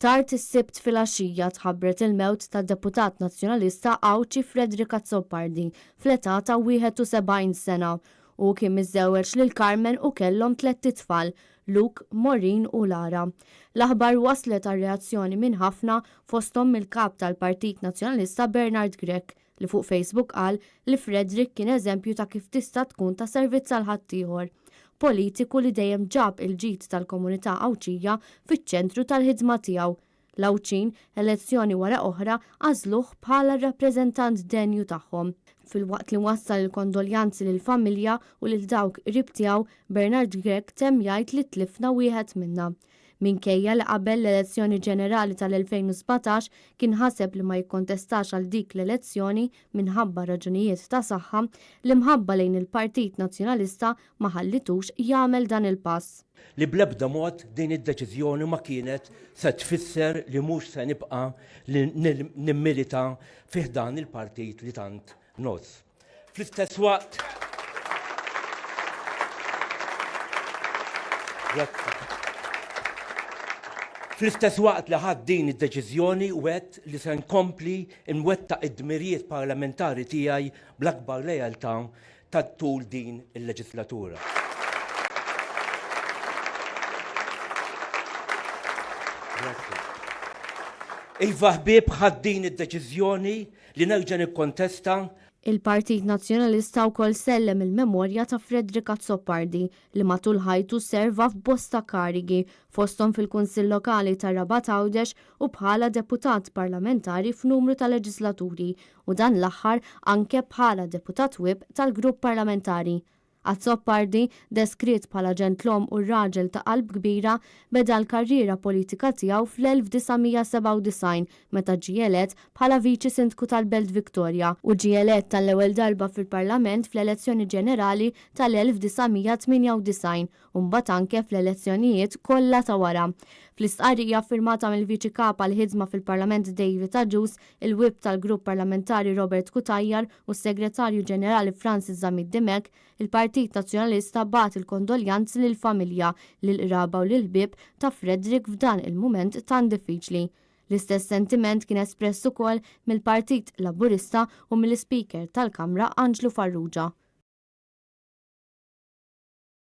Tard is-sibt filgħaxija tħabbret il-mewt tad-deputat Nazzjonalista Għawdxi Frederick Azzopardi fl-età ta' 71 sena u kien miżżewweġ lil Carmen u kellhom 3 tfal, Luke, Maureen u Lara. L-aħbar waslet għar-reazzjoni minn ħafna fosthom mill-kap tal-Partit Nazzjonalista Bernard Grech li fuq Facebook qal li Frederick kien eżempju ta' kif tista' tkun ta' servizz għal ħaddieħor. Politiku li dejjem ġab il-ġid tal-komunità Għawdxija fiċ-ċentru tal-ħidma tiegħu. L-Għawdxin, elezzjoni wara oħra, għażluh bħala r-rappreżentant denju tagħhom. Filwaqt li wassal il-kondoljanzi lill-familja u lil dawk qrib tiegħu, Bernard Grech temm jgħid li tlifna wieħed minnha. Minkejja li qabel l-elezzjoni ġenerali tal-2017 kien ħaseb li ma jikkontestax għal dik l-elezzjoni minħabba raġunijiet ta' saħħa li mħabba lejn il-Partit Nazzjonalista ma ħallitux jagħmel dan il-pass. Li bl-ebda mod din id-deċiżjoni ma kienet se tfisser li mhux se nibqa' li nimmilita fih dan il-partit li tant nos. Fl-istess waqt Fl-istess waqt li ħadd din id-deċiżjoni wett li se nkompli nwettaq id-dmirijiet parlamentari tiegħi bl-akbar lejaltà tat-tul din il-leġislatura. Iva ħbieb ħadd din id-deċiżjoni li nerġa' nikkontesta. Il-Partit Nazzjonalista wkoll sellem il-memorja ta' Frederick Azzopardi li matul ħajtu serva f'bosta karigi fosthom fil-Kunsill Lokali ta' Rabat Għawdex u bħala deputat parlamentari f'numru ta' leġislaturi u dan l-aħħar anke bħala deputat whip tal-grupp parlamentari. Azzopardi, deskritt bħala ġentlom u raġel ta' qalb kbira, beda l-karriera politika tiegħu fl-1997 meta ġie elett bħala viċi sindku tal-Belt Victoria u ġie elett tal-ewwel darba fil-Parlament fl-elezzjoni ġenerali tal-1998 u mbagħad anke fl-elezzjonijiet kollha ta' wara. Fl-istqarrija firmata mill-Viċi Kap għall-ħidma fil-Parlament David Aġus, il-Whip tal-Grupp Parlamentari Robert Kutajjar u s-Segretarju Ġenerali Francis Zamid Dimek, il-Partit Nazzjonalista bagħat il-kondoljanzi lill-familja, lill-qraba u lill-ħbieb ta' Frederick f'dan il-mument tan diffiċli. L-istess sentiment kien espress ukoll mill-Partit Laburista u mill-Speaker tal-Kamra Anġlu Farrugia.